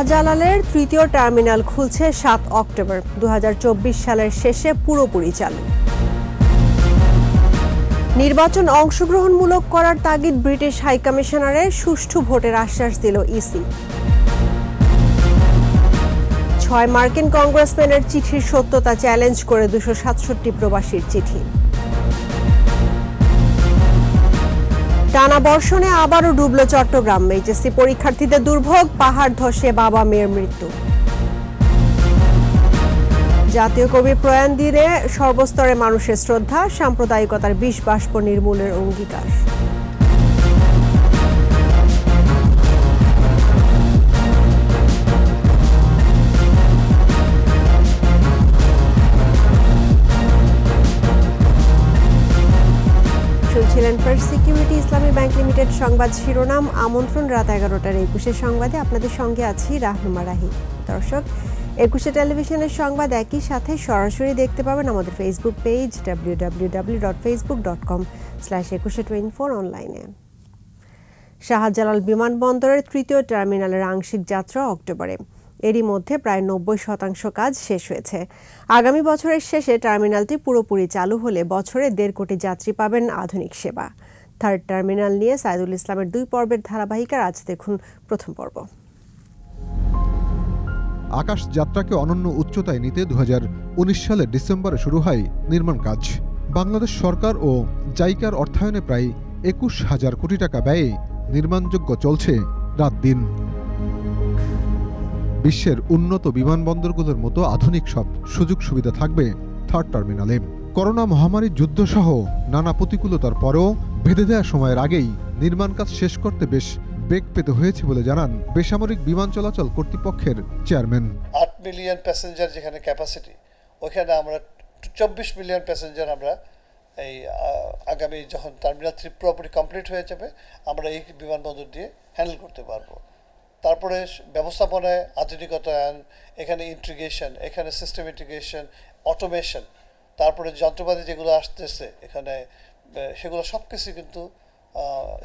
শাহজালালের তৃতীয় টার্মিনাল খুলছে ৭ অক্টোবর। ২০২৪ সালের শেষে পুরোপুরি চালু। নির্বাচন অংশগ্রহণমূলক করার তাগিদ ব্রিটিশ হাইকমিশনারের, সুষ্ঠু ভোটের আশ্বাস দিল ইসি। ৬ মার্কিন কংগ্রেসম্যানের চিঠির সত্যতা চ্যালেঞ্জ করে ২৬৭ প্রবাসীর চিঠি। টানা বর্ষণে আবারও ডুবল চট্টগ্রাম। এইচএসসি পরীক্ষার্থীদের দুর্ভোগ, পাহাড় ধসে বাবা মেয়ের মৃত্যু। জাতীয় কবির প্রয়াণ দিনে সর্বস্তরে মানুষের শ্রদ্ধা, সাম্প্রদায়িকতার বিষ বাষ্প নির্মূলের অঙ্গীকার। শুনছিলেন ফার্স্ট সিকিউরিটি ইসলামী ব্যাংক লিমিটেড সংবাদ শিরোনাম। আমন্ত্রণ রাত ১১টার ২১ সংবাদে। আপনাদের সঙ্গে আছি রাহনুমা রাহি। দর্শক, ২১ টেলিভিশনের সংবাদ একই সাথে সরাসরি দেখতে পাবেন আমাদের ফেসবুক পেজ www.facebook.com/2124 অনলাইনে। শাহজালাল বিমানবন্দরের তৃতীয় টার্মিনালের আংশিক যাত্রা অক্টোবরে। এরই মধ্যে প্রায় ৯০% কাজ শেষ হয়েছে। আগামী বছরের শেষে টার্মিনালটি পুরোপুরি চালু হলে বছরে ১.৫ কোটি যাত্রী পাবেন আধুনিক সেবা। থার্ড টার্মিনাল নিয়ে সাইদুল ইসলামের ২ পর্বের ধারাবাহিকার আজ দেখুন প্রথম পর্ব। আকাশ যাত্রাকে অনন্য উচ্চতায় নিতে ২০১৯ সালের ডিসেম্বরে শুরু হয় নির্মাণ কাজ। বাংলাদেশ সরকার ও জাইকার অর্থায়নে প্রায় ২১,০০০ কোটি টাকা ব্যয়ে নির্মাণযোগ্য চলছে রাত দিন। বিশ্বের উন্নত বিমানবন্দরগুলোর মতো আধুনিক সব সুযোগ সুবিধা থাকবে থার্ড টার্মিনালে। করোনা মহামারীর যুদ্ধসহ নানা প্রতিকূলতার পরেও বেঁধে দেওয়া সময়ের আগেই নির্মাণ কাজ শেষ করতে বেশ বেগ পেতে হয়েছে বলে জানান বেসামরিক বিমান চলাচল কর্তৃপক্ষের চেয়ারম্যান। ৮ মিলিয়ন প্যাসেঞ্জার যেখানে ক্যাপাসিটি, ওইখানে আমরা ২৪ মিলিয়ন প্যাসেঞ্জার আমরা এই আগামী যখন টার্মিনাল 3 পুরোপুরি কমপ্লিট হয়ে যাবে আমরা এই বিমানবন্দর দিয়ে হ্যান্ডেল করতে পারবো। তারপরে ব্যবস্থাপনায় আধুনিকতায়ন, এখানে ইন্টিগ্রেশন, এখানে সিস্টেম ইন্টিগ্রেশন, অটোমেশন, তারপরে যন্ত্রপাতি যেগুলো আসতেছে এখানে, সেগুলো সব কিছু কিন্তু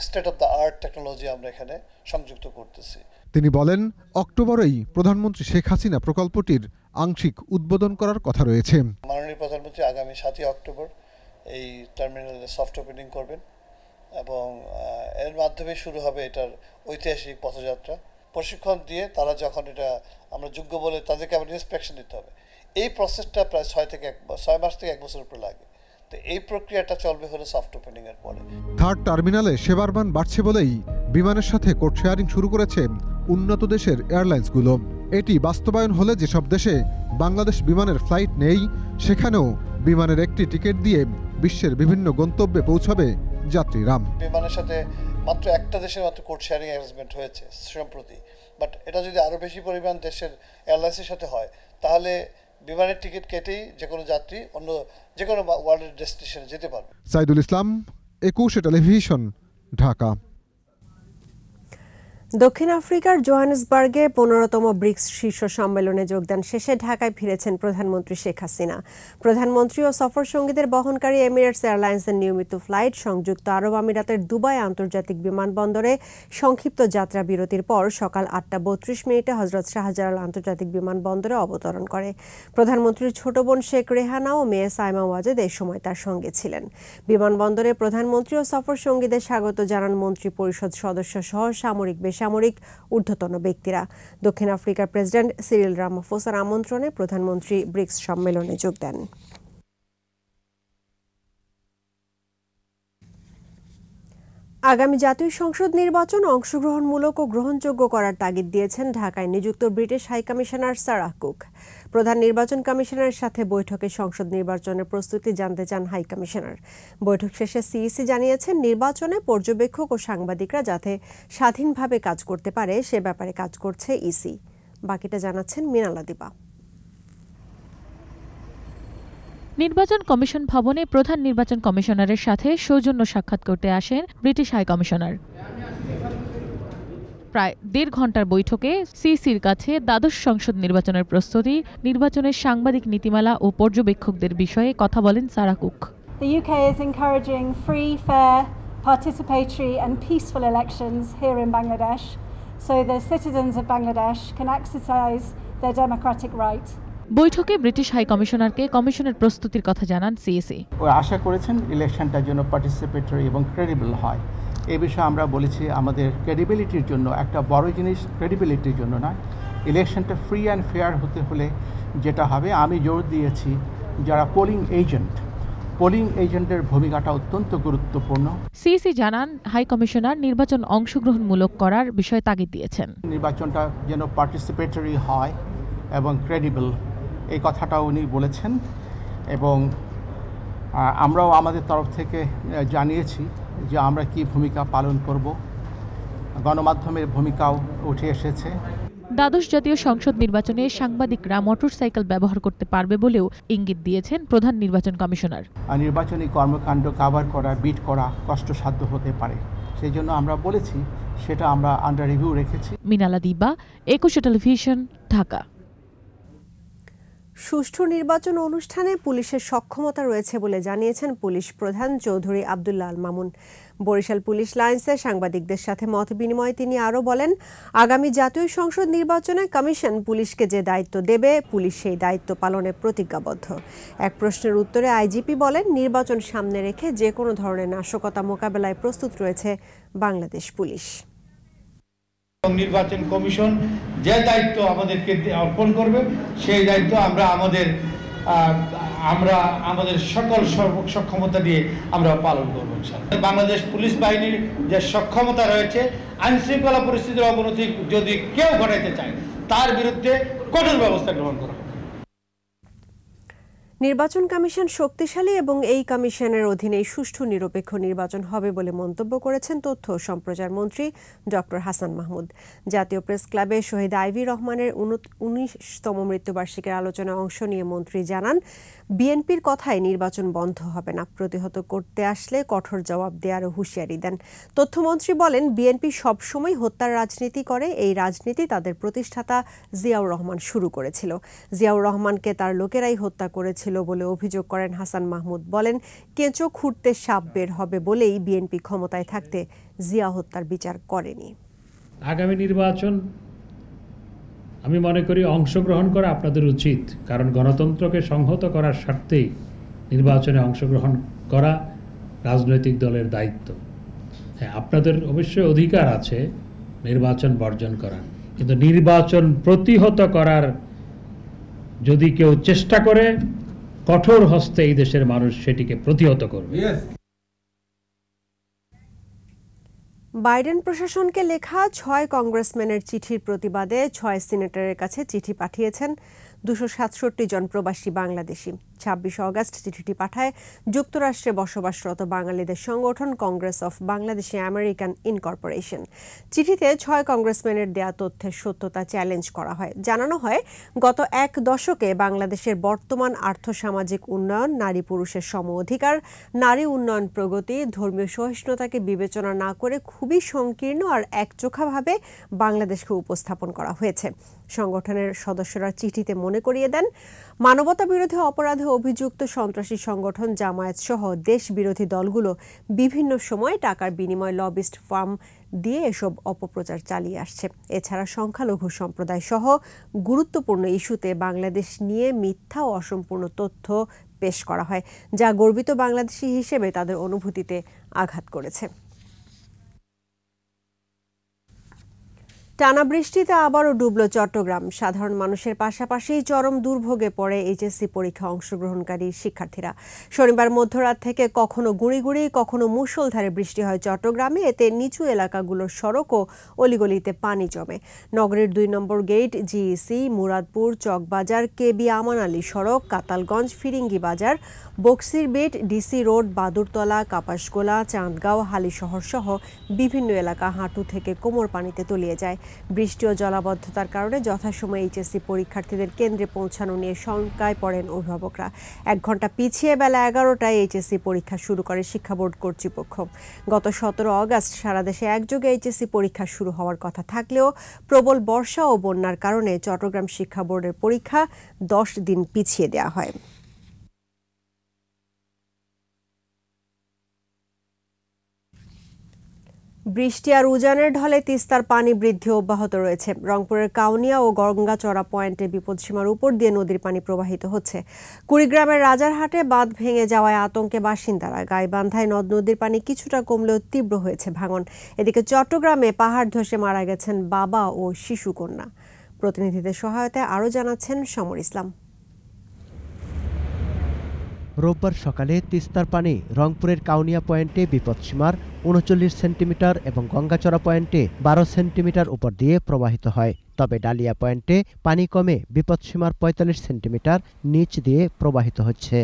state of the art technology আমরা এখানে সংযুক্ত করতেছি। তিনি বলেন, অক্টোবরেই প্রধানমন্ত্রী শেখ হাসিনা প্রকল্পটির আংশিক উদ্বোধন করার কথা রয়েছে। মাননীয় প্রধানমন্ত্রী আগামী ৭ই অক্টোবর এই টার্মিনালে সফট ওপেনিং করবেন এবং এর মাধ্যমে শুরু হবে এটার ঐতিহাসিক পথযাত্রা। প্রশিক্ষণ দিয়ে তারা যখন এটা আমরা যোগ্য বলে তাদেরকে আবার ইন্সপেকশন দিতে হবে। এই প্রসেসটা প্রায় ৬ মাস থেকে ১ বছর উপরে লাগে। তো এই প্রক্রিয়াটা চলবে হলো সফট ওপেনিং এর পরে। থার্ড টার্মিনালে সেবার মান বাড়ছে বলেই বিমানের সাথে কোড শেয়ারিং শুরু করেছে উন্নত দেশের এয়ারলাইন্সগুলো। এটি বাস্তবায়ন হলে যেসব দেশে বাংলাদেশ বিমানের ফ্লাইট নেই, সেখানেও বিমানের একটি টিকিট দিয়ে বিশ্বের বিভিন্ন গন্তব্যে পৌঁছাবে যাত্রীরা। বিমানের সাথে মাত্র একটা দেশের মাত্র কোড শেয়ারিং অ্যারেঞ্জমেন্ট হয়েছে সম্প্রতি, বাট এটা যদি আরও বেশি পরিমাণ দেশের এয়ারলাইন্সের সাথে হয় তাহলে বিমানের টিকিট কেটেই যে কোনো যাত্রী অন্য যে কোনো ওয়ার্ল্ডের ডেস্টিনেশনে যেতে পারবে। সাইদুল ইসলাম, ২১ টেলিভিশন, ঢাকা। দক্ষিণ আফ্রিকার জোহানেসবার্গে ১৫তম ব্রিক্স শীর্ষ সম্মেলনে যোগদান শেষে ঢাকায় ফিরেছেন প্রধানমন্ত্রী শেখ হাসিনা। প্রধানমন্ত্রী ও সফর সঙ্গীদের বহনকারী এমিরেটস এয়ারলাইন্সের নিয়মিত ফ্লাইট সংযুক্ত আরব আমিরাতের দুবাই আন্তর্জাতিক বিমানবন্দরে সংক্ষিপ্ত যাত্রা বিরতির পর সকাল ৮টা৩২ হজরত শাহজালাল আন্তর্জাতিক বিমানবন্দরে অবতরণ করে। প্রধানমন্ত্রীর ছোট বোন শেখ রেহানা ও মেয়ে সাইমা ওয়াজেদ এই সময় তার সঙ্গে ছিলেন। বিমানবন্দরে প্রধানমন্ত্রী ও সফর সঙ্গীদের স্বাগত জানান মন্ত্রী পরিষদ সদস্য সহ সামরিক বেসামরিক ঊর্ধ্বতন ব্যক্তিরা। দক্ষিণ আফ্রিকার প্রেসিডেন্ট সিরিল রামাফোসার আমন্ত্রণে প্রধানমন্ত্রী ব্রিক্স সম্মেলনে যোগ দেন। আগামী জাতীয় সংসদ নির্বাচন অংশগ্রহণমূলক ও গ্রহণযোগ্য করার তাগিদ দিয়েছেন ঢাকায় নিযুক্ত ব্রিটিশ হাইকমিশনার সারাহ কুক। প্রধান নির্বাচন কমিশনারের সাথে বৈঠকে সংসদ নির্বাচনের প্রস্তুতি জানতে চান হাইকমিশনার। বৈঠক শেষে সিইসি জানিয়েছেন, নির্বাচনে পর্যবেক্ষক ও সাংবাদিকরা যাতে স্বাধীনভাবে কাজ করতে পারে সে ব্যাপারে কাজ করছে ইসি। বাকিটা জানাচ্ছেন মিনালা দিবা। নির্বাচন কমিশন ভবনে প্রধান নির্বাচন কমিশনারের সাথে সৌজন্য সাক্ষাৎ করতে আসেন ব্রিটিশ হাইকমিশনার। প্রায় ১.৫ ঘণ্টার বৈঠকে সিইসির কাছে দ্বাদশ সংসদ নির্বাচনের প্রস্তুতি, নির্বাচনের সাংবাদিক নীতিমালা ও পর্যবেক্ষকদের বিষয়ে কথা বলেন Sarah cook. The UK is encouraging free, fair, participatory and peaceful elections here in Bangladesh. so the citizens of Bangladesh can exercise their democratic right. বৈঠকে ব্রিটিশ হাই কমিশনারকে কমিশনের প্রস্তুতির কথা জানান সিএসি। আশা করেছেন ইলেকশনটা যেন পার্টিসিপেটরি এবং ক্রেডিবল হয়। এই বিষয়ে আমরা বলেছি আমাদের ক্রেডিবিলিটির জন্য একটা বড় জিনিস ক্রেডিবিলিটির জন্য নয়, ইলেকশনটা ফ্রি অ্যান্ড ফেয়ার হতে হলে যেটা হবে আমি জোর দিয়েছি যারা পোলিং এজেন্টের ভূমিকাটা অত্যন্ত গুরুত্বপূর্ণ। সিএসি জানান হাই কমিশনার নির্বাচন অংশগ্রহণমূলক করার বিষয়ে তাগিদ দিয়েছেন। নির্বাচনটা যেন পার্টিসিপেটরি হয় এবং ক্রেডিবল, এই কথাটা উনি বলেছেন এবং আমরাও আমাদের তরফ থেকে জানিয়েছি যে আমরা কি ভূমিকা পালন করব। গণমাধ্যমের ভূমিকাও উঠে এসেছে। দ্বাদশ জাতীয় সংসদ নির্বাচনে সাংবাদিকরা মোটরসাইকেল ব্যবহার করতে পারবে বলেও ইঙ্গিত দিয়েছেন প্রধান নির্বাচন কমিশনার। নির্বাচনী কর্মকাণ্ড কভার করা, বিট করা কষ্টসাধ্য হতে পারে, সেই জন্য আমরা বলেছি সেটা আমরা আন্ডার রিভিউ রেখেছি। মিনালা দিবা, একুশে টেলিভিশন, ঢাকা। সুষ্ঠু নির্বাচন অনুষ্ঠানে পুলিশের সক্ষমতা রয়েছে বলে জানিয়েছেন পুলিশ প্রধান চৌধুরী আব্দুল্লাহ আল মামুন। বরিশাল পুলিশ লাইন্সে সাংবাদিকদের সাথে মত বিনিময়ে তিনি আরও বলেন, আগামী জাতীয় সংসদ নির্বাচনে কমিশন পুলিশকে যে দায়িত্ব দেবে পুলিশ সেই দায়িত্ব পালনে প্রতিজ্ঞাবদ্ধ। এক প্রশ্নের উত্তরে আইজিপি বলেন, নির্বাচন সামনে রেখে যে কোনো ধরনের নাশকতা মোকাবেলায় প্রস্তুত রয়েছে বাংলাদেশ পুলিশ। নির্বাচন কমিশন যে দায়িত্ব আমাদেরকে অর্পণ করবে সেই দায়িত্ব আমরা আমাদের সকল সক্ষমতা দিয়ে আমরা পালন করবো। বাংলাদেশ পুলিশ বাহিনীর যে সক্ষমতা রয়েছে, আইন শৃঙ্খলা পরিস্থিতির অবনতি যদি কেউ ঘটাইতে চায় তার বিরুদ্ধে কঠোর ব্যবস্থা গ্রহণ করা হবে। নির্বাচন কমিশন শক্তিশালী এবং এই কমিশনের অধীনে সুষ্ঠু নিরপেক্ষ নির্বাচন হবে বলে মন্তব্য করেছেন তথ্য ও সম্প্রচার মন্ত্রী ডক্টর হাসান মাহমুদ। জাতীয় প্রেস ক্লাবে শহীদ আইভি রহমানের 19তম মৃত্যুবার্ষিকীর আলোচনায় অংশ নিয়ে মন্ত্রী জানান, বিএনপির কথায় নির্বাচন বন্ধ হবে না, প্রতিহত করতে আসলে কঠোর জবাব দেওয়ারও হুঁশিয়ারি দেন। তথ্যমন্ত্রী বলেন, বিএনপি সবসময় হত্যার রাজনীতি করে, এই রাজনীতি তাদের প্রতিষ্ঠাতা জিয়াউর রহমান শুরু করেছিল। জিয়াউর রহমানকে তার লোকেরাই হত্যা করেছিল বলে অভিযোগ করেন হাসান মাহমুদ। বলেন, কেঁচো খুঁড়তে সাপ বের হবে বলেই বিএনপি ক্ষমতায় থাকতে জিয়া হত্যার বিচার করেনি। আগামী নির্বাচন আমি মনে করি অংশগ্রহণ করা আপনাদের উচিত, কারণ গণতন্ত্রকে সংহত করার স্বার্থেই নির্বাচনে অংশগ্রহণ করা রাজনৈতিক দলের দায়িত্ব। হ্যাঁ, আপনাদের অবশ্যই অধিকার আছে নির্বাচন বর্জন করার, কিন্তু নির্বাচন প্রতিহত করার যদি কেউ চেষ্টা করে, কঠোর হস্তে এই দেশের মানুষ সেটিকে প্রতিহত করবে। বাইডেন প্রশাসনকে লেখা 6 কংগ্রেসম্যানের চিঠির প্রতিবাদে 6 সিনেটরের কাছে চিঠি পাঠিয়েছেন 267 জন প্রবাসী বাংলাদেশি। 26 অগস্ট চিঠিটি পাঠায় যুক্তরাষ্ট্রে বসবাসরত বাঙালিদের সংগঠন Congress of Bangladeshi American incorporation. চিঠিতে 6 কংগ্রেসম্যানের দেয়া তথ্যের সত্যতা চ্যালেঞ্জ করা হয়। জানানো হয়, গত 1 দশকে বাংলাদেশের বর্তমান আর্থসামাজিক উন্নয়ন, নারী পুরুষের সম অধিকার, নারী উন্নয়ন প্রগতি, ধর্মীয় সহিষ্ণুতাকে বিবেচনা না করে খুবই সংকীর্ণ আর একচোখাভাবে বাংলাদেশকে উপস্থাপন করা হয়েছে। সংগঠনের সদস্যরা চিঠিতে মনে করিয়ে দেন, মানবতা বিরোধী অপরাধে অভিযুক্ত সন্ত্রাসী সংগঠন জামায়াত সহ দেশ বিরোধী দলগুলো বিভিন্ন সময় টাকার বিনিময়ে লবিস্ট ফার্ম দিয়ে এসব অপপ্রচার চালিয়ে আসছে। এছাড়া সংখ্যালঘু সম্প্রদায় সহ গুরুত্বপূর্ণ ইস্যুতে বাংলাদেশ নিয়ে মিথ্যা ও অসম্পূর্ণ তথ্য পেশ করা হয়, যা গর্বিত বাংলাদেশি হিসেবে তাদের অনুভূতিতে আঘাত করেছে। টানা বৃষ্টিতে আবারও ডুবল চট্টগ্রাম। সাধারণ মানুষের পাশাপাশি চরম দুর্ভোগে পড়ে এইচএসসি পরীক্ষা অংশগ্রহণকারী শিক্ষার্থীরা। শনিবার মধ্যরাত থেকে কখনো গুঁড়ি গুঁড়ি কখনো মুষলধারে বৃষ্টি হয় চট্টগ্রামে। এতে নিচু এলাকাগুলোর সড়ক ও অলিগলিতে পানি জমে। নগরীর 2 number gate, GEC, Muradpur, Chawkbazar, KB Aman Ali সড়ক, কাতালগঞ্জ, ফিরিঙ্গি বাজার, বক্সির বেট, ডিসি রোড, বাদুরতলা, কাপাসগোলা, চাঁদগাঁও, হালিশহর সহ বিভিন্ন এলাকা হাঁটু থেকে কোমর পানিতে তলিয়ে যায়। বৃষ্টি ও জলাবদ্ধতার কারণে যথাসময়ে এইচএসসি পরীক্ষার্থীদের কেন্দ্রে পৌঁছানো নিয়ে শঙ্কায় পড়েন অভিভাবকরা। 1 ঘন্টা পিছিয়ে বেলা 11টায় এইচএসসি পরীক্ষা শুরু করে শিক্ষা বোর্ড কর্তৃপক্ষ। গত 17 অগস্ট সারা দেশে একযোগে এইচএসসি পরীক্ষা শুরু হওয়ার কথা থাকলেও প্রবল বর্ষা ও বন্যার কারণে চট্টগ্রাম শিক্ষা বোর্ডের পরীক্ষা 10 দিন পিছিয়ে দেওয়া হয়। বৃষ্টি আর উজানের ঢলে তিস্তার পানি বৃদ্ধি অব্যাহত রয়েছে। রংপুরের কাউনিয়া ও গঙ্গাচড়া পয়েন্টে বিপদসীমার উপর দিয়ে নদীর পানি প্রবাহিত হচ্ছে। কুড়িগ্রামের রাজারহাটে বাঁধ ভেঙে যাওয়ায় আতঙ্কে বাসিন্দারা। গাইবান্ধায় নদ নদীর পানি কিছুটা কমলেও তীব্র হয়েছে ভাঙন। এদিকে চট্টগ্রামে পাহাড় ধসে মারা গেছেন বাবা ও শিশুকন্যা। প্রতিনিধিদের সহায়তায় আরও জানাচ্ছেন সমর ইসলাম। রোববার সকালে তিস্তার পানি রংপুরের কাউনিয়া পয়েন্টে বিপদসীমার ৩৯ সেন্টিমিটার এবং গঙ্গাচড়া পয়েন্টে ১২ সেন্টিমিটার উপর দিয়ে প্রবাহিত হয়। তবে ডালিয়া পয়েন্টে পানি কমে বিপদসীমার ৪৫ সেন্টিমিটার নিচ দিয়ে প্রবাহিত হচ্ছে।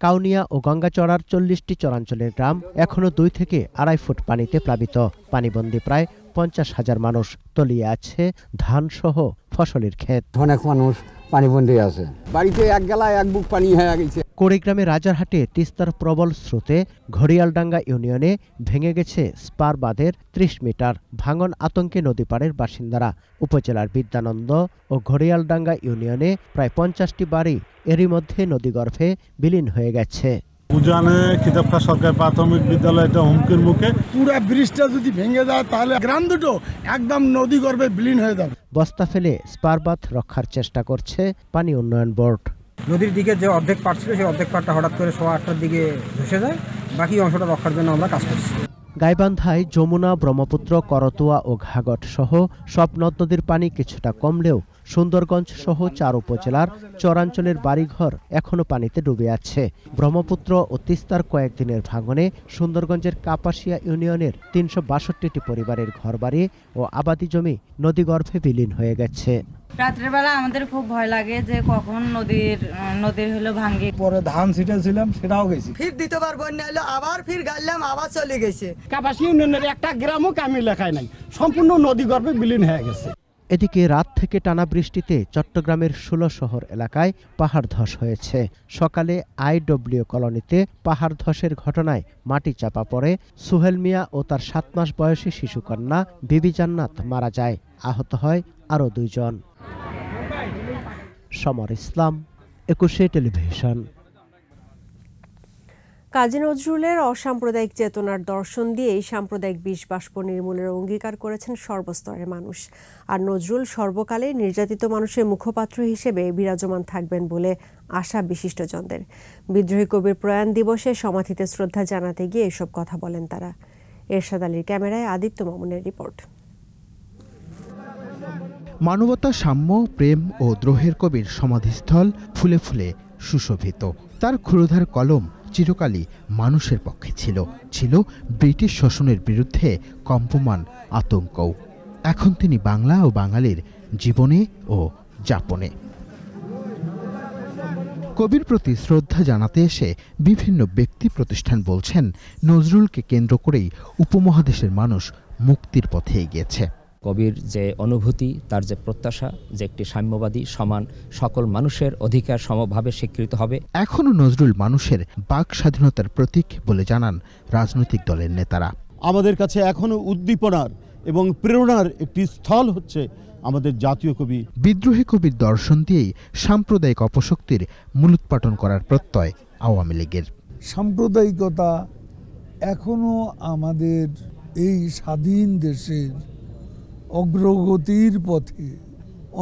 কাউনিয়া ও গঙ্গাচড়ার ৪০টি চরাঞ্চলের গ্রাম এখনো ২ থেকে ২.৫ ফুট পানিতে প্লাবিত। পানিবন্দী প্রায় ৫০,০০০ মানুষ। তলিয়ে আছে ধানসহ ফসলের ক্ষেত। অনেক মানুষ পানিবন্দী আছে, বাড়িতে এক গেলা এক বুক পানি হয়ে গেছে। কুড়িগ্রামে রাজারহাটে তিস্তার প্রবল স্রোতে ঘড়িয়ালডাঙ্গা ইউনিয়নে ভেঙে গেছে স্পার বাঁধের ৩০ মিটার। ভাঙন আতঙ্কে নদীপাড়ের বাসিন্দারা। উপজেলার বিদ্যানন্দ ও ঘড়িয়ালডাঙ্গা ইউনিয়নে প্রায় ৫০টি বাড়ি এরই মধ্যে নদীগর্ভে বিলীন হয়ে গেছে। উজানে খিতাবখা সরকারি প্রাথমিক বিদ্যালয়টা হুমকির মুখে। পুরো ব্রিজটা যদি ভেঙে যায় তাহলে গ্রাম দুটো একদম নদী গর্ভে বিলীন হয়ে যাবে। বস্তা ফেলে স্পার বাঁধ রক্ষার চেষ্টা করছে পানি উন্নয়ন বোর্ড। নদীর দিকে যে অর্ধেক পাট ছিল সেই অর্ধেক পাটটা হঠাৎ করে ৮টার দিকে ধসে যায়। বাকি অংশটা রক্ষার জন্য আমরা কাজ করছি। গাইবান্ধায় যমুনা, ব্রহ্মপুত্র, করতোয়া ও ঘাঘট সহ সব নদ নদীর পানি কিছুটা কমলেও সুন্দরগঞ্জ সহ ৪ উপজেলার চরাঞ্চলের বাড়িঘর এখনো পানিতে ডুবে আছে। ব্রহ্মপুত্র ও তিস্তার কয়েকদিনের ভাঙনে সুন্দরগঞ্জের কাপাসিয়া ইউনিয়নের ৩৬২টি পরিবারের ঘরবাড়ি ও আবাদি জমি নদীগর্ভে বিলীন হয়ে গেছে। রাত্রের বেলা আমাদের খুব ভয় লাগে যে কখন নদীর হলো ভাঙে। পরে ধান ছিটেছিলাম, সেটাও গেছি। ফির দ্বিতীয়বার বন্যা এলো, আবার ফির গাইলাম, আবার চলে গেছে। কাপাসিয়া ইউনিয়নের একটা গ্রামও কামি লেখায় নাই, সম্পূর্ণ নদীগর্ভে বিলীন হয়ে গেছে। এদিকে রাত থেকে টানা বৃষ্টিতে চট্টগ্রামের ১৬ শহর এলাকায় পাহাড় ধস হয়েছে। সকালে IW কলোনিতে পাহাড় ধসের ঘটনায় মাটি চাপা পড়ে সুহেল মিয়া ও তার ৭ মাস বয়সী শিশুকন্যা বিবি জান্নাত মারা যায়। আহত হয় আরও ২ জন। সমর ইসলাম, ২১ টেলিভিশন। কাজী নজরুলের অসাম্প্রদায়িক চেতনার দর্শন দিয়েই সাম্প্রদায়িক বিষ-বাষ্প নির্মূলের অঙ্গীকার করেছেন সর্বস্তরের মানুষ। আর নজরুল সর্বকালে নির্যাতিত মানুষের মুখপাত্র হিসেবে বিরাজমান থাকবেন বলে আশা বিশিষ্টজনদের। বিদ্রোহী কবির প্রয়াণ দিবসে সমাধিতে শ্রদ্ধা জানাতে গিয়ে এসব কথা বলেন তারা। এরশাদ আলীর ক্যামেরায় আদিত্য মামুনের রিপোর্ট। মানবতা, সাম্য, প্রেম ও দ্রোহের কবির সমাধিস্থল ফুলে ফুলে সুশোভিত। তার ক্ষুরধার কলম চিরকালই মানুষের পক্ষে ছিল ব্রিটিশ শোষণের বিরুদ্ধে কম্পমান আতঙ্কও। এখন তিনি বাংলা ও বাঙালির জীবনে ও যাপনে। কবির প্রতি শ্রদ্ধা জানাতে এসে বিভিন্ন ব্যক্তি প্রতিষ্ঠান বলছেন, নজরুলকে কেন্দ্র করেই উপমহাদেশের মানুষ মুক্তির পথে এগিয়েছে। কবির যে অনুভূতি, তার যে প্রত্যাশা যে একটি সাম্যবাদী সমান সকল মানুষের অধিকার সমভাবে স্বীকৃত হবে। এখনও নজরুল মানুষের বাক স্বাধীনতার প্রতীক বলে জানান রাজনৈতিক দলের নেতারা। আমাদের কাছে এখনও উদ্দীপনার এবং প্রেরণার একটি স্থল হচ্ছে আমাদের জাতীয় কবি। বিদ্রোহী কবির দর্শন দিয়েই সাম্প্রদায়িক অপশক্তির মূলোৎপাটন করার প্রত্যয় আওয়ামী লীগের। সাম্প্রদায়িকতা এখনো আমাদের এই স্বাধীন দেশের অগ্রগতির পথে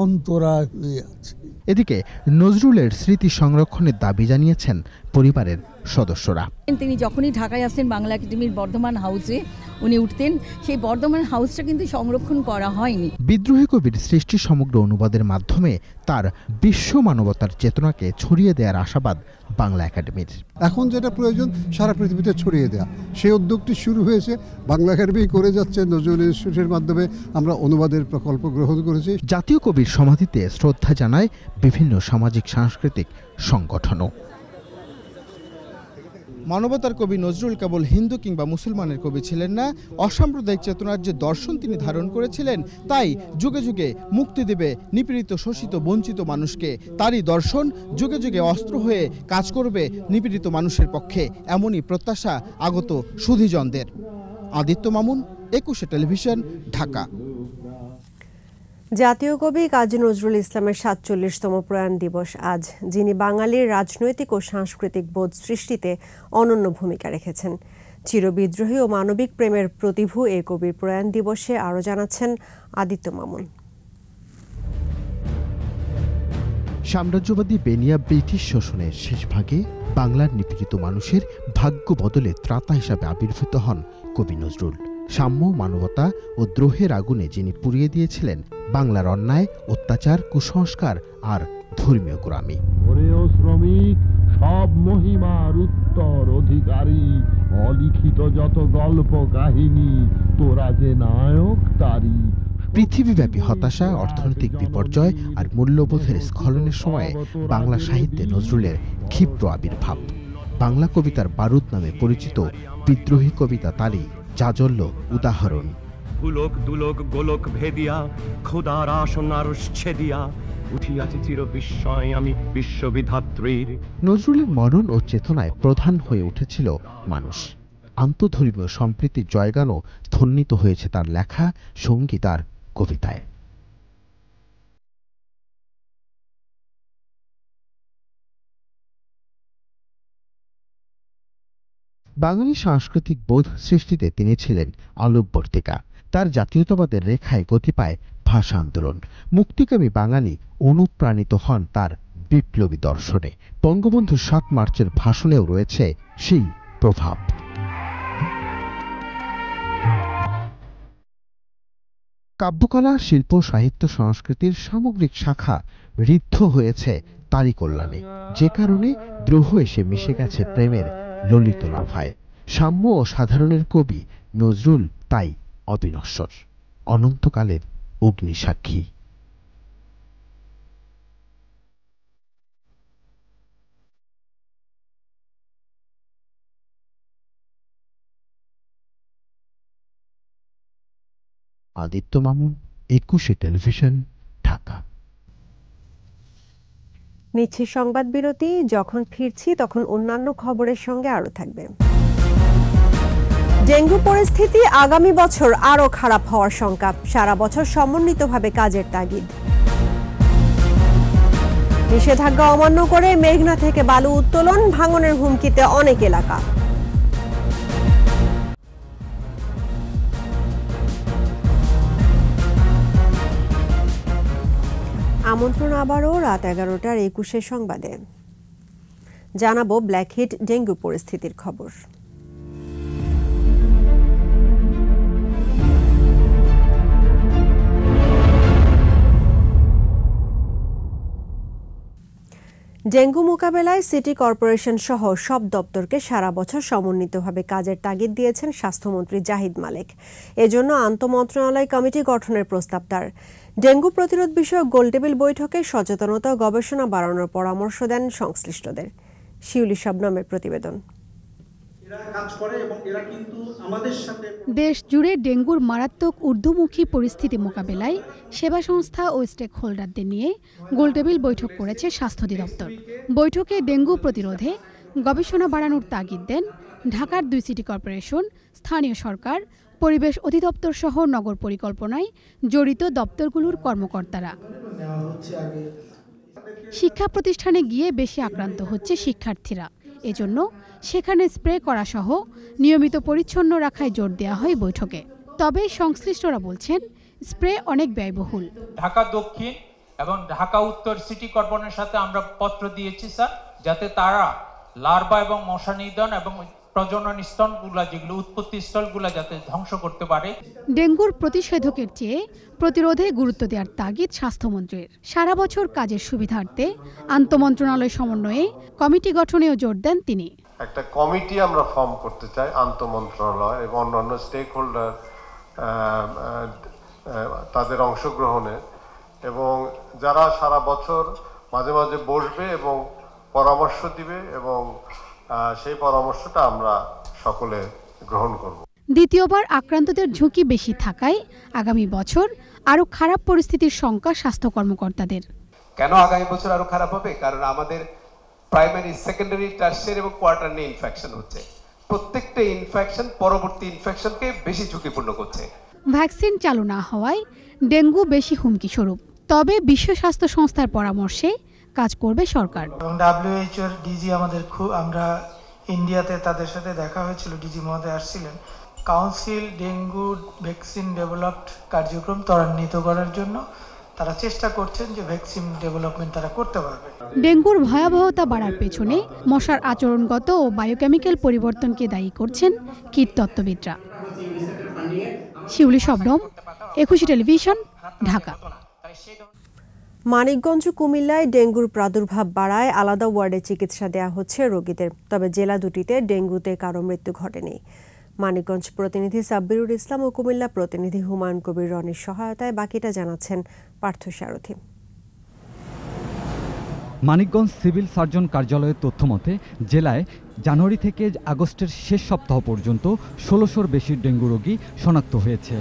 অন্তরা হয়ে আছে। এদিকে নজরুলের স্মৃতি সংরক্ষণের দাবি জানিয়েছেন পরিবারের সদস্যরা। তিনি যখনই ঢাকায় আসেন বাংলা একাডেমির বর্ধমান হাউসে উনি উঠতেন, সেই বর্ধমান হাউসটা কিন্তু সংরক্ষণ করা হয়নি। বিদ্রোহী কবির সৃষ্টি সমগ্র অনুবাদের মাধ্যমে তার বিশ্ব মানবতার চেতনাকে ছড়িয়ে দেওয়ার আশাবাদ বাংলা একাডেমির। এখন যেটা প্রয়োজন সারা পৃথিবীতে ছড়িয়ে দেওয়া, সেই উদ্যোগটি শুরু হয়েছে, বাংলা একাডেমি করে যাচ্ছে। নজরুল ইনস্টিটিউটের মাধ্যমে আমরা অনুবাদের প্রকল্প গ্রহণ করেছি। জাতীয় কবির সমাধিতে শ্রদ্ধা জানায় বিভিন্ন সামাজিক সাংস্কৃতিক সংগঠনও। মানবতার কবি নজরুল কেবল হিন্দু কিংবা মুসলমানের কবি ছিলেন না, অসাম্প্রদায়িক চেতনার যে দর্শন তিনি ধারণ করেছিলেন তাই যুগে যুগে মুক্তি দেবে নিপীড়িত, শোষিত, বঞ্চিত মানুষকে। তারই দর্শন যুগে যুগে অস্ত্র হয়ে কাজ করবে নিপীড়িত মানুষের পক্ষে, এমনই প্রত্যাশা আগত সুধীজনদের। আদিত্য মামুন, ২১ টেলিভিশন, ঢাকা। জাতীয় কবি কাজী নজরুল ইসলামের ৪৭তম প্রয়াণ দিবস আজ, যিনি বাঙালির রাজনৈতিক ও সাংস্কৃতিক বোধ সৃষ্টিতে অনন্য ভূমিকা রেখেছেন। চিরবিদ্রোহী ও মানবিক প্রেমের প্রতিভু এই কবির প্রয়াণ দিবসে আরও জানাচ্ছেন আদিত্য মামুন। সাম্রাজ্যবাদী বেনিয়া ব্রিটিশ শোষণের শেষ ভাগে বাংলার নিপীড়িত মানুষের ভাগ্য বদলে ত্রাতা হিসাবে আবির্ভূত হন কবি নজরুল। সাম্য, মানবতা ও দ্রোহের আগুনে যিনি পুড়িয়ে দিয়েছিলেন বাংলার অন্যায়, অত্যাচার, কুসংস্কার আর ধর্মীয় গোঁড়ামি। শ্রমিক সব মহিমার উত্তর অধিকারী, অলিখিত যত গল্প কাহিনী তোরা যে নায়ক তারি। পৃথিবীব্যাপী হতাশা, অর্থনৈতিক বিপর্যয় আর মূল্যবোধের স্খলনের সময়ে বাংলা সাহিত্যে নজরুলের ক্ষিপ্র আবির্ভাব। বাংলা কবিতার বারুদ নামে পরিচিত বিদ্রোহী কবিতা তারই জাজল্য উদাহরণ। পুলক দুলক গোলক ভেদিয়া খোদার আসনার ছেদিয়া উঠিয়াছে চির বিস্ময় আমি বিশ্ববিধাত্রীর। নজরুলের মনন ও চেতনায় প্রধান হয়ে উঠেছিল মানুষ। আন্তঃধর্মীয় সম্প্রীতির জয়গানও ধ্বনিত হয়েছে তার লেখা, সঙ্গীত আর কবিতায়। বাঙালি সাংস্কৃতিক বোধ সৃষ্টিতে তিনি ছিলেন আলোকবর্তিকা। তার জাতীয়তাবাদের রেখায় গতি পায় ভাষা আন্দোলন। মুক্তিকামী বাঙালি অনুপ্রাণিত হন তার বিপ্লবী দর্শনে। বঙ্গবন্ধু ৭ মার্চের ভাষণেও রয়েছে সেই প্রভাব। কাব্যকলা, শিল্প, সাহিত্য, সংস্কৃতির সামগ্রিক শাখা ঋদ্ধ হয়েছে তারই কল্যাণে, যে কারণে দ্রোহ এসে মিশে গেছে প্রেমের ললিত লাভায়। সাম্য ও সাধারণের কবি নজরুল তাই অবিনশ্বর, অনন্তকালের অগ্নিসাক্ষী। আদিত্য মামুন, ২১শে টেলিভিশন, ঢাকা। নিচ্ছি সংবাদ বিরতি। যখন ফিরছি তখন অন্যান্য খবরের সঙ্গে আরো থাকবে। ডেঙ্গু পরিস্থিতি আগামী বছর আরো খারাপ হওয়ার শঙ্কা, সারা বছর সমন্বিতভাবে কাজের তাগিদ। নিষেধাজ্ঞা অমান্য করে মেঘনা থেকে বালু উত্তোলন, ভাঙনের হুমকিতে অনেক এলাকা। আমন্ত্রণ আবারও রাত ১১টার ২১শে সংবাদে। জানাবো ব্ল্যাকহিট ডেঙ্গু পরিস্থিতির খবর। ডেঙ্গু মোকাবেলায় সিটি কর্পোরেশন সহ সব দপ্তরকে সারা বছর সমন্বিতভাবে কাজের তাগিদ দিয়েছেন স্বাস্থ্যমন্ত্রী জাহিদ মালেক। এজন্য আন্তঃমন্ত্রণালয় কমিটি গঠনের প্রস্তাব তার। ডেঙ্গু প্রতিরোধ বিষয়ক গোলটেবিল বৈঠকে সচেতনতা ও গবেষণা বাড়ানোর পরামর্শ দেন সংশ্লিষ্টদের। শিউলি শবনমের প্রতিবেদন। দেশ জুড়ে ডেঙ্গুর মারাত্মক ঊর্ধ্বমুখী পরিস্থিতি মোকাবেলায় সেবা সংস্থা ও স্টেক হোল্ডারদের নিয়ে গোলটেবিল বৈঠক করেছে স্বাস্থ্য অধিদপ্তর। বৈঠকে ডেঙ্গু প্রতিরোধে গবেষণা বাড়ানোর তাগিদ দেন ঢাকার ২ সিটি কর্পোরেশন, স্থানীয় সরকার, পরিবেশ অধিদপ্তর সহ নগর পরিকল্পনায় জড়িত দপ্তরগুলোর কর্মকর্তারা। শিক্ষা প্রতিষ্ঠানে গিয়ে বেশি আক্রান্ত হচ্ছে শিক্ষার্থীরা, এজন্য সেখানে স্প্রে করা সহ নিয়মিত পরিচ্ছন্ন রাখায় জোর দেওয়া হয় বৈঠকে। তবে সংশ্লিষ্টরা বলছেন স্প্রে অনেক ব্যয়বহুল। ঢাকা দক্ষিণ এবং ঢাকা উত্তর সিটি কর্পোরেশনের সাথে আমরা পত্র দিয়েছি স্যার, যাতে তারা লার্ভা এবং মশা নিধন এবং প্রজনন স্থলগুলা, যেগুলো উৎপত্তি স্থলগুলা, যাতে ধ্বংস করতে পারে। ডেঙ্গুর প্রতিষেধকের চেয়ে প্রতিরোধে গুরুত্ব দেওয়ার তাগিদ স্বাস্থ্যমন্ত্রীর। সারা বছর কাজের সুবিধার্থে আন্তঃমন্ত্রণালয় সমন্বয়ে কমিটি গঠনেও জোর দেন তিনি। একটা কমিটি আমরা ফর্ম করতে চাই আন্তঃমন্ত্রণালয় এবং অন্যান্য স্টেক হোল্ডার তাদের অংশগ্রহণে, এবং যারা সারা বছর মাঝে মাঝে বসবে এবং পরামর্শ দিবে, এবং সেই পরামর্শটা আমরা সকলে গ্রহণ করব। দ্বিতীয়বার আক্রান্তদের ঝুঁকি বেশি থাকায় আগামী বছর আরো খারাপ পরিস্থিতির শঙ্কা স্বাস্থ্য কর্মকর্তাদের। কেন আগামী বছর আরো খারাপ হবে? কারণ আমাদের প্রাইমারি, সেকেন্ডারি, টারশিয়ারি এবং কোয়ার্টারনি ইনফেকশন হচ্ছে। প্রত্যেকটা ইনফেকশন পরবর্তী ইনফেকশনকে বেশি ঝুঁকিপূর্ণ করছে। ভ্যাকসিন চালু না হওয়ায় ডেঙ্গু বেশি হুমকি স্বরূপ। তবে বিশ্ব স্বাস্থ্য সংস্থার পরামর্শে কাজ করবে সরকার। এবং WHO এর ডিজি আমরা ইন্ডিয়াতে তাদের সাথে দেখা হয়েছিল, ডিজি মহোদয় আসছিলেন। কাউন্সিল ডেঙ্গু ভ্যাকসিন ডেভেলপড কার্যক্রম ত্বরান্বিত করার জন্য তারা চেষ্টা করছেন যে ভ্যাকসিন ডেভেলপমেন্ট তারা করতে পারবে। ডেঙ্গুর ভয়াবহতা বাড়ার পেছনে মশার আচরণগত ও বায়োকেমিক্যাল পরিবর্তনকে দায়ী করছেন কীটতত্ত্ববিদরা। শিউলি শবনম, 21 টেলিভিশন, ঢাকা। মানিকগঞ্জ কুমিল্লায় ডেঙ্গুর প্রাদুর্ভাব বাড়ায় আলাদা ওয়ার্ডে চিকিৎসা দেওয়া হচ্ছে রোগীদের। তবে জেলা দুটিতে ডেঙ্গুতে কারো মৃত্যু ঘটেনি। মানিকগঞ্জ প্রতিনিধি সাব্বিরুল ইসলাম ও কুমিল্লা প্রতিনিধি হুমায়ুন কবির রনির সহায়তায় বাকিটা জানাচ্ছেন পার্থসারথী। মানিকগঞ্জ সিভিল সার্জন কার্যালয়ের তথ্যমতে জেলায় জানুয়ারি থেকে আগস্টের শেষ সপ্তাহ পর্যন্ত ১৬০০-র বেশি ডেঙ্গু রোগী শনাক্ত হয়েছে।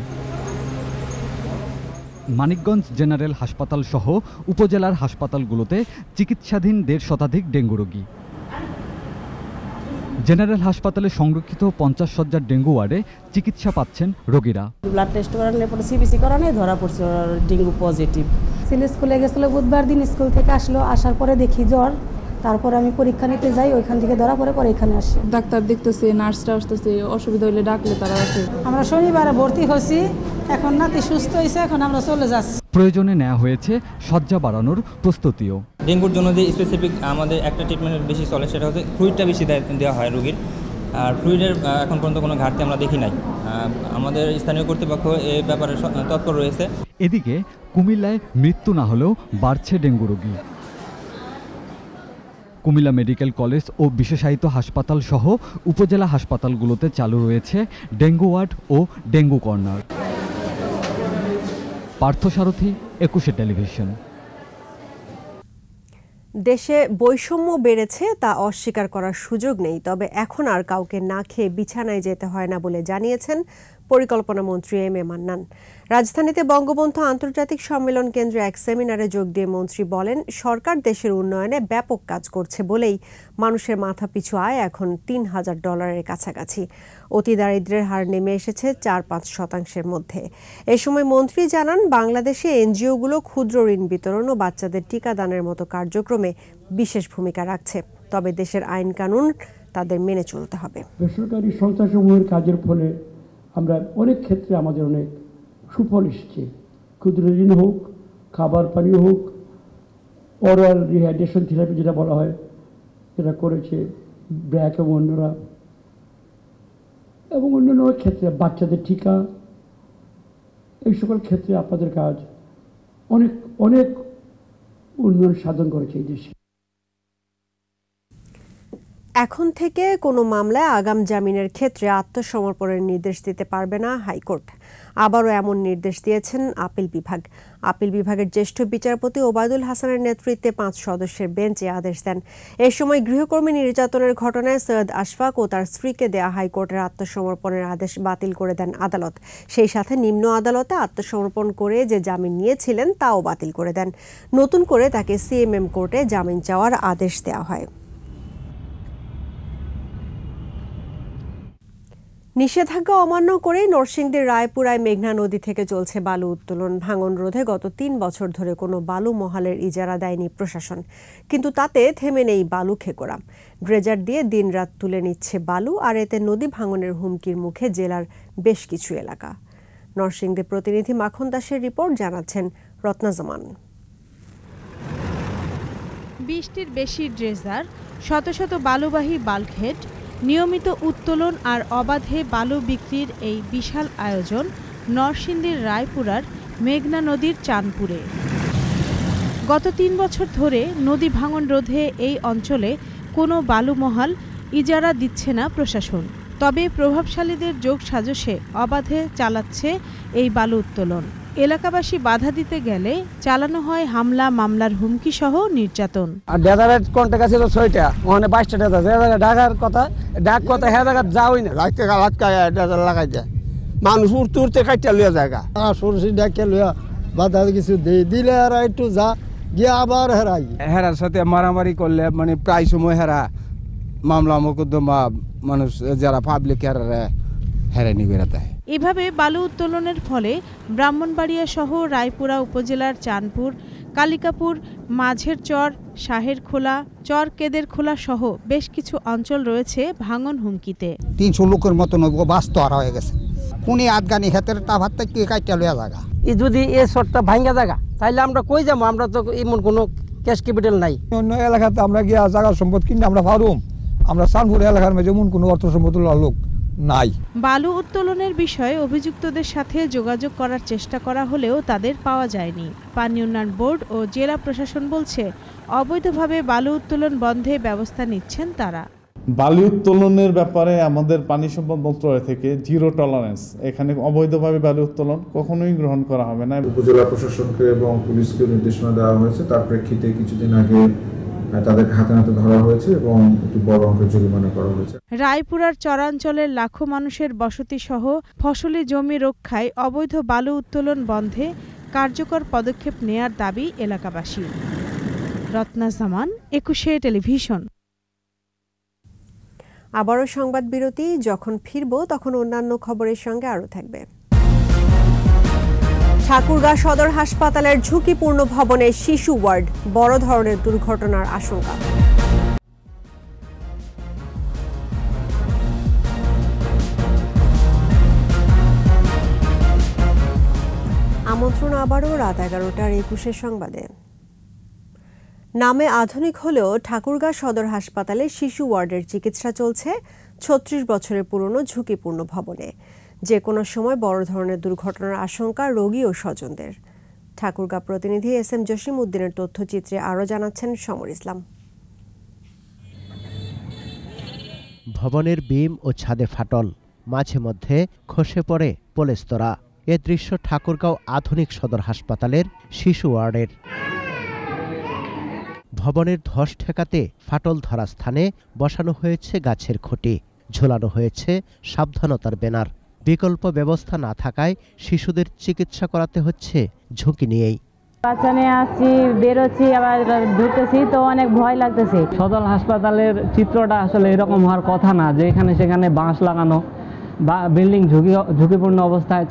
মানিকগঞ্জ জেনারেল হাসপাতাল সহ উপজেলার হাসপাতালগুলোতে চিকিৎসাধীন ১৫০ শতাধিক ডেঙ্গু রোগী। জেনারেল হাসপাতালে সংরক্ষিত ৫০ শয্যার ডেঙ্গু ওয়ার্ডে চিকিৎসা পাচ্ছেন রোগীরা। ব্লাড টেস্ট করানোর পরে সিবিসি করানো ধরা পড়ছে ডেঙ্গু পজিটিভ। ছেলে স্কুলে গেছিল বুধবার দিন, স্কুল থেকে আসলো, আসার পরে দেখি জ্বর, তারপর আমি পরীক্ষা নিতে যাই, ওইখান থেকে ধরা পরে এখানে আসি। ডাক্তার দেখতেছে, নার্সরা আসতেছে, অসুবিধা হলে ডাকলে তারা আসে। আমরা শনিবারে ভর্তি হয়েছি, এখন নাতি সুস্থ হয়েছে, এখন আমরা চলে যাচ্ছি। প্রয়োজনে নেওয়া হয়েছে শয্যা বাড়ানোর প্রস্তুতিও। ডেঙ্গুর জন্য যে স্পেসিফিক আমাদের একটা ট্রিটমেন্ট বেশি চলে, সেটা হচ্ছে ফ্লুইডটা বেশি দেওয়া হয় রোগীর। আর ফ্লুইডের এখন পর্যন্ত কোনো ঘাটতি আমরা দেখি নাই। আমাদের স্থানীয় কর্তৃপক্ষ এ ব্যাপারে তৎপর রয়েছে। এদিকে কুমিল্লায় মৃত্যু না হলেও বাড়ছে ডেঙ্গু রোগী। কুমিল্লা মেডিকেল কলেজ ও বিশেষায়িত হাসপাতাল সহ উপজেলা হাসপাতালগুলোতে চালু রয়েছে ডেঙ্গু ওয়ার্ড ও ডেঙ্গু কর্নার। পার্থসারথী, 21 টেলিভিশন। দেশে বৈষম্য বেড়েছে তা অস্বীকার করার সুযোগ নেই, তবে এখন আর কাউকে না খেয়ে বিছানায় যেতে হয় না বলে জানিয়েছেন পরিকল্পনা মন্ত্রী এম এ মান্নান। রাজধানীতে বঙ্গবন্ধু আন্তর্জাতিক সম্মেলন কেন্দ্রে এক সেমিনারে যোগ দিয়ে মন্ত্রী বলেন, সরকার দেশের উন্নয়নে ব্যাপক কাজ করছে বলেই মানুষের মাথাপিছু আয় এখন $৩,০০০ কাছাকাছি। অতি দারিদ্র্যের হার নেমে এসেছে ৪-৫% মধ্যে। এ সময় মন্ত্রী জানান, বাংলাদেশে এনজিওগুলো ক্ষুদ্র ঋণ বিতরণ ও বাচ্চাদের টিকাদানের মতো কার্যক্রমে বিশেষ ভূমিকা রাখছে, তবে দেশের আইন কানুন তাদের মেনে চলতে হবে। বেসরকারি সংস্থাসমূহের কাজের ফলে আমরা অনেক ক্ষেত্রে আমাদের অনেক সুফল এসেছে। ক্ষুদ্র ঋণ হোক, খাবার পানীয় হোক, ওরাল রিহ্যাবিলিটেশন থেরাপি যেটা বলা হয়, যেটা করেছে ব্র্যাক এবং অন্যরা, এবং অন্যান্য ক্ষেত্রে বাচ্চাদের টিকা, এই সকল ক্ষেত্রে আপনাদের কাজ অনেক অনেক উন্নয়ন সাধন করেছে এই দেশে। এখন থেকে কোনো মামলায় আগাম জামিনের ক্ষেত্রে আত্মসমর্পণের নির্দেশ দিতে পারবে না হাইকোর্ট। আবারও এমন নির্দেশ দিয়েছেন আপিল বিভাগ। আপিল বিভাগের জ্যেষ্ঠ বিচারপতি ওবায়দুল হাসানের নেতৃত্বে 5 সদস্যের বেঞ্চে আদেশ দেন। এ সময় গৃহকর্মী নির্যাতনের ঘটনায় সৈয়দ আশফাক ও তার স্ত্রীকে দেয়া হাইকোর্টের আত্মসমর্পণের আদেশ বাতিল করে দেন আদালত। সেই সাথে নিম্ন আদালতে আত্মসমর্পণ করে যে জামিন নিয়েছিলেন তাও বাতিল করে দেন। নতুন করে তাকে সিএমএম কোর্টে জামিন চাওয়ার আদেশ দেওয়া হয়। নিষেধাজ্ঞা অমান্য করে নরসিংদীর রায়পুরায় মেঘনা নদী থেকে চলছে বালু উত্তোলন। ভাঙন রোধে গত 3 বছর ধরে কোনো বালু মহালের ইজারা দেয়নি প্রশাসন, কিন্তু তাতে থেমে নেই বালু খেকোরা। ড্রেজার দিয়ে দিনরাত তুলে নিচ্ছে বালু, আর এতে নদী ভাঙনের হুমকির মুখে জেলার বেশ কিছু এলাকা। নরসিংদী প্রতিনিধি মাখন দাসের রিপোর্ট, জানাচ্ছেন রত্না জামান। 20টির বেশি ড্রেজার, শত শত বালুবাহী বাল্কহেড, নিয়মিত উত্তোলন আর অবাধে বালু বিক্রির এই বিশাল আয়োজন নরসিংদীর রায়পুরার মেঘনা নদীর চাঁদপুরে। গত 3 বছর ধরে নদী ভাঙন রোধে এই অঞ্চলে কোনো বালু মহাল ইজারা দিচ্ছে না প্রশাসন, তবে প্রভাবশালীদের যোগ সাজশে অবাধে চালাচ্ছে এই বালু উত্তোলন। এলাকাবাসী বাধা দিতে গেলে চালানো হয় হামলা, মামলার হুমকি সহ নির্যাতন। আর ডেজারের কন্ট্রাক্ট আছে 6টা, ওখানে 22টা ডেজার ঢাকার কথা, ডাক কথা হ্যাঁ জায়গা যাওই না, রাইতে গালাত কায় ডেজার লাগাই যায়, মানুষ উড়তে উড়তে কাইটা লইয়া জায়গা সরষি ডাকে লইয়া বাধা কিছু দিলে আর একটু যা গিয়ে আবার হেরাই। হেরার সাথে মারামারি করলে মানে প্রায় সময় হেরা মামলা মোকদ্দমা মানুষ যারা পাবলিক হেরানি বেড়াতে হয়। এভাবে বালু উত্তোলনের ফলে ব্রাহ্মণবাড়িয়া সহ রায়পুরা উপজেলার চাঁদপুর, কালিকাপুর, মাঝের চর, শাহের খোলা, চর কেদের খোলা সহ বেশ কিছু অঞ্চল রয়েছে ভাঙন হুমকিতে। 300 লোকের মতো বাস তো আর হয়ে গেছে। কোনি আদগানি হাতের টাভার থেকে কাইটা লয়া জায়গা। যদি এই শর্টটা ভাঙ্গা জায়গা তাহলে আমরা কই যাবো? আমরা তো এমন কোনো ক্যাশ ক্যাপিটাল নাই। অন্য এলাকাতে আমরা গিয়ে জায়গা সম্পদ কিনে আমরা পারুম, আমরা সানপুর এলাকার মধ্যে যেমন কোনো অর্থ সম্পদ লোক নাই। বালু উত্তোলনের বিষয়ে অভিযুক্তদের সাথে যোগাযোগ করার চেষ্টা করা হলেও তাদের পাওয়া যায়নি। পানি উন্নয়ন বোর্ড ও জেলা প্রশাসন বলছে অবৈধভাবে বালু উত্তোলন বন্ধে ব্যবস্থা নিচ্ছেন তারা। বালু উত্তোলনের ব্যাপারে আমাদের পানি সম্পদ মন্ত্রণালয় থেকে জিরো টলারেন্স, এখানে অবৈধভাবে বালু উত্তোলন কখনোই গ্রহণ করা হবে না। উপজেলা প্রশাসনকে এবং পুলিশকে নির্দেশনা দেওয়া হয়েছে, তার প্রেক্ষিতে কিছুদিন আগে তাদেরকে হাতে নাতে ধরা হয়েছে এবং একটি বড় অঙ্কের জরিমানা করা হয়েছে। রায়পুরার চরাঞ্চলের লাখো মানুষের বসতি সহ ফসলি জমি রক্ষায় অবৈধ বালু উত্তোলন বন্ধে কার্যকর পদক্ষেপ নেয়ার দাবি এলাকাবাসী। রত্না জামান, 21 টেলিভিশন। আবারও সংবাদ বিরতি। যখন ফিরবো তখন অন্যান্য খবরের সঙ্গে আরও থাকবে। ঠাকুরগাঁ সদর হাসপাতালের ঝুঁকিপূর্ণ ভবনে শিশু ওয়ার্ড, বড় ধরনের দুর্ঘটনার আশঙ্কা। আমন্ত্রণ আবারও রাত 11টার 21 সংবাদে। নামে আধুনিক হলেও ঠাকুরগাঁ সদর হাসপাতালে শিশু ওয়ার্ডের চিকিৎসা চলছে 36 বছরের পুরনো ঝুঁকিপূর্ণ ভবনে। যে কোনো সময় বড় ধরনের দুর্ঘটনার আশঙ্কা রোগী ও স্বজনদের। ঠাকুরগাঁ প্রতিনিধি SM জসিম উদ্দিনের তথ্যচিত্রে আরও জানাচ্ছেন সমর ইসলাম। ভবনের বিম ও ছাদে ফাটল, মাঝে মধ্যে খসে পড়ে পলেস্তরা। এ দৃশ্য ঠাকুরগাঁও আধুনিক সদর হাসপাতালের শিশু ওয়ার্ডের। ভবনের ধস ঠেকাতে ফাটল ধরা স্থানে বসানো হয়েছে গাছের খুঁটি, ঝোলানো হয়েছে সাবধানতার ব্যানার। বিকল্প ব্যবস্থা না থাকায় শিশুদের চিকিৎসা করাতে হচ্ছে ঝুঁকি নিয়েই। বাচ্চা নিয়ে আসছি, বেরোচ্ছি, আবার ঢুকতেছি, তো অনেক ভয় লাগতেছে। সদর হাসপাতালের চিত্রটা আসলে এরকম হওয়ার কথা না, যে এখানে সেখানে বাঁশ লাগানো বা বিল্ডিং ঝুঁকিপূর্ণ অবস্থায়,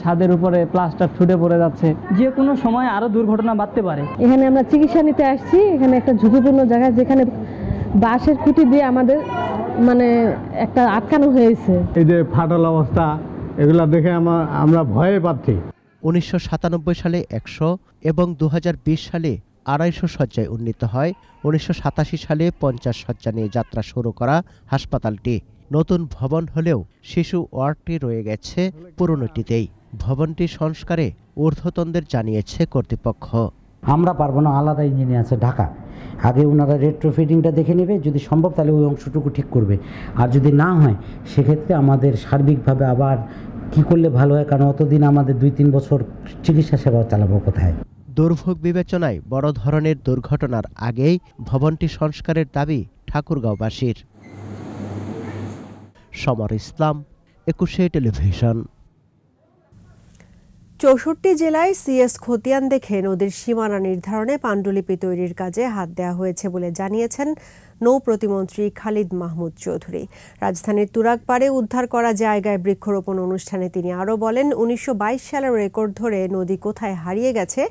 ছাদের উপরে প্লাস্টার ছুটে পড়ে যাচ্ছে। যে কোনো সময় আরো দুর্ঘটনা বাড়তে পারে। এখানে আমরা চিকিৎসা নিতে আসছি, এখানে একটা ঝুঁকিপূর্ণ জায়গা, যেখানে বাঁশের খুঁটি দিয়ে আমাদের একটা আটকানো হয়েছে। এই যে ফাটল অবস্থা, এগুলা দেখে আমরা ভয়ে পাচ্ছি। 1997 সালে 100 এবং 2020 সালে 250 শয্যায় উন্নীত হয়। 1987 সালে 50 শয্যা নিয়ে যাত্রা শুরু করা হাসপাতালটি নতুন ভবন হলেও শিশু ওয়ার্ডটি রয়ে গেছে পুরনোটিতেই। ভবনটি সংস্কারে ঊর্ধ্বতনদের জানিয়েছে কর্তৃপক্ষ। আমরা পারবো না, আলাদা ইঞ্জিনিয়ার আছে ঢাকা, আগে ওনারা রেট্রোফিটিংটা দেখে নেবে, যদি সম্ভব তাহলে ওই অংশটুকু ঠিক করবে, আর যদি না হয় সেক্ষেত্রে আমাদের সার্বিকভাবে আবার কি করলে ভালো হয়, কারণ অতদিন আমাদের 2-3 বছর চিকিৎসা সেবা চালাবো কোথায়। দুর্ভোগ বিবেচনায় বড় ধরনের দুর্ঘটনার আগেই ভবনটি সংস্কারের দাবি ঠাকুরগাঁওবাসীর। সমর ইসলাম, 21 টেলিভিশন। 64 জেলায় সিএস খতিয়ান দেখে নদীর সীমানা নির্ধারণে পাণ্ডুলিপি তৈরির কাজে হাত দেওয়া হয়েছে বলে জানিয়েছেন নৌ প্রতিমন্ত্রী খালিদ মাহমুদ চৌধুরী। রাজধানীর তুরাগপাড়ে উদ্ধার করা জায়গায় বৃক্ষরোপণ অনুষ্ঠানে তিনি আরও বলেন, 1922 সালের রেকর্ড ধরে নদী কোথায় হারিয়ে গেছে,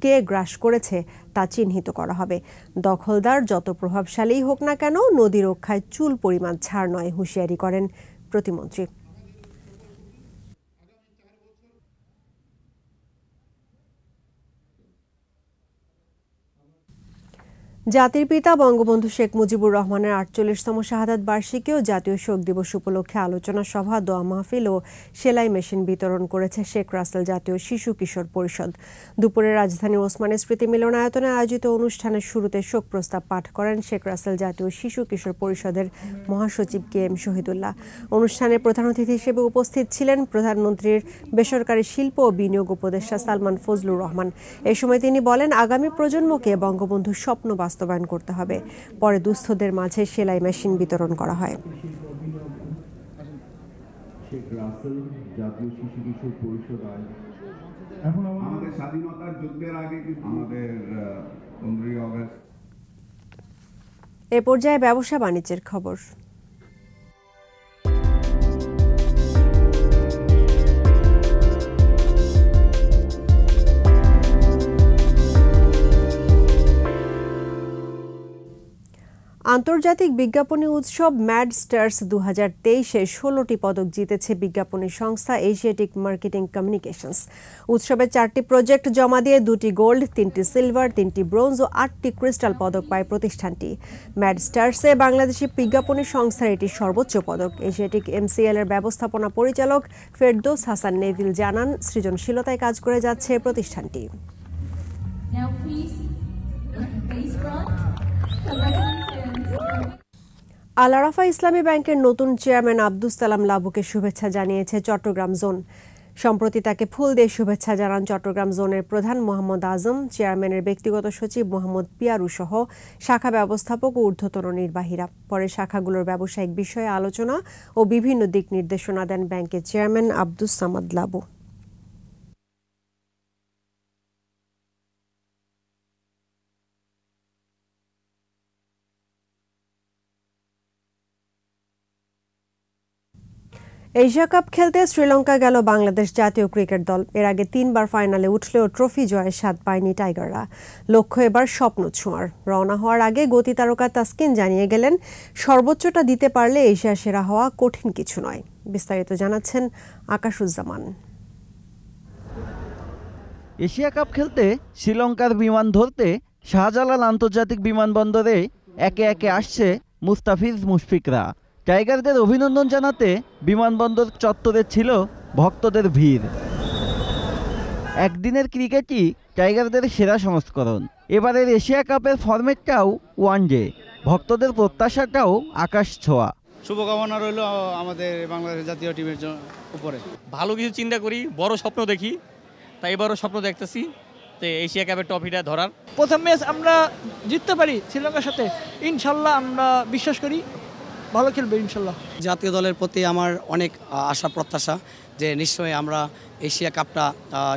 কে গ্রাস করেছে তা চিহ্নিত করা হবে। দখলদার যত প্রভাবশালীই হোক না কেন, নদী রক্ষায় চুল পরিমাণ ছাড় নয়, হুঁশিয়ারি করেন প্রতিমন্ত্রী। জাতির পিতা বঙ্গবন্ধু শেখ মুজিবুর রহমানের 48তম শাহাদাত বার্ষিকী ও জাতীয় শোক দিবস উপলক্ষে আলোচনা সভা, দোয়া মাহফিল ও সেলাই মেশিন বিতরণ করেছে শেখ রাসেল জাতীয় শিশু কিশোর পরিষদ। দুপুরে রাজধানীর ওসমানী স্মৃতি মিলনায়তনে আয়োজিত অনুষ্ঠানের শুরুতে শোক প্রস্তাব পাঠ করেন শেখ রাসেল জাতীয় শিশু কিশোর পরিষদের মহাসচিব KM শহীদুল্লাহ। অনুষ্ঠানে প্রধান অতিথি হিসেবে উপস্থিত ছিলেন প্রধানমন্ত্রীর বেসরকারি শিল্প ও বিনিয়োগ উপদেষ্টা সালমান ফজলুর রহমান। এ সময় তিনি বলেন, আগামী প্রজন্মকে বঙ্গবন্ধুর স্বপ্ন বাস্তবায়ন করতে হবে। পরে দুস্থদের মাঝে সেলাই মেশিন বিতরণ করা হয়। এ পর্যায়ে ব্যবসা বাণিজ্যের খবর। আন্তর্জাতিক বিজ্ঞাপনী উৎসব ম্যাড স্টার্স 2023-এ 16টি পদক জিতেছে বিজ্ঞাপনী সংস্থা এশিয়াটিক মার্কেটিং কমিউনিকেশনস। উৎসবে 4টি প্রজেক্ট জমা দিয়ে 2টি গোল্ড, 3টি সিলভার, 3টি ব্রোঞ্জ ও 8টি ক্রিস্টাল পদক পায় প্রতিষ্ঠানটি। ম্যাড স্টার্সে বাংলাদেশি বিজ্ঞাপনী সংস্থার এটি সর্বোচ্চ পদক। এশিয়াটিক এমসিএল এর ব্যবস্থাপনা পরিচালক ফেরদৌস হাসান নেভিল জানান, সৃজনশীলতায় কাজ করে যাচ্ছে প্রতিষ্ঠানটি। আল আরাফা ইসলামী ব্যাংকের নতুন চেয়ারম্যান আব্দুস সালাম লাবুকে শুভেচ্ছা জানিয়েছে চট্টগ্রাম জোন। সম্প্রতি তাকে ফুল দিয়ে শুভেচ্ছা জানান চট্টগ্রাম জোনের প্রধান মোহাম্মদ আজম, চেয়ারম্যানের ব্যক্তিগত সচিব মোহাম্মদ পিয়ারু সহ শাখা ব্যবস্থাপক ও ঊর্ধ্বতন নির্বাহীরা। পরে শাখাগুলোর ব্যবসায়িক বিষয়ে আলোচনা ও বিভিন্ন দিক নির্দেশনা দেন ব্যাংকের chairman Abdus Samad Labu. Asia cup খেলতে শ্রীলঙ্কা গেল বাংলাদেশ জাতীয় ক্রিকেট দল। এর আগে 3বার ফাইনালে উঠলেও ট্রফি জয়ের স্বাদ পায়নি টাইগাররা। লক্ষ্য এবার স্বপ্ন ছোঁয়ার। রওনা হওয়ার আগে গতি তারকা তাসকিন জানিয়ে গেলেন, সর্বোচ্চটা দিতে পারলে এশিয়া সেরা হওয়া কঠিন কিছু নয়। বিস্তারিত জানাচ্ছেন আকাশুজ্জামান। এশিয়া কাপ খেলতে শ্রীলঙ্কার বিমান ধরতে শাহজালাল আন্তর্জাতিক বিমানবন্দরে একে একে আসছে মুস্তাফিজ মুশফিকরা। টাইগারদের অভিনন্দন জানাতে বিমানবন্দর চত্বরে ছিল ভক্তদের ভিড়। একদিনের ক্রিকেটই টাইগারদের সেরা সংস্করণ। এবারের এশিয়া কাপের ফরম্যাটটাও ওয়ানডে, ভক্তদের প্রত্যাশাটাও আকাশ ছোঁয়া। শুভকামনা রইল আমাদের বাংলাদেশ জাতীয় টিমের উপরে। ভালো কিছু চিন্তা করি, বড় স্বপ্ন দেখি, তাই এবারও স্বপ্ন দেখতেছি তো এশিয়া কাপের ট্রফিটা ধরার। প্রথম ম্যাচ আমরা জিততে পারি শ্রীলঙ্কার সাথে, ইনশাল্লাহ আমরা বিশ্বাস করি ভালো খেলবে ইনশাল্লাহ। জাতীয় দলের প্রতি আমার অনেক আশা প্রত্যাশা যে নিশ্চয়ই আমরা এশিয়া কাপটা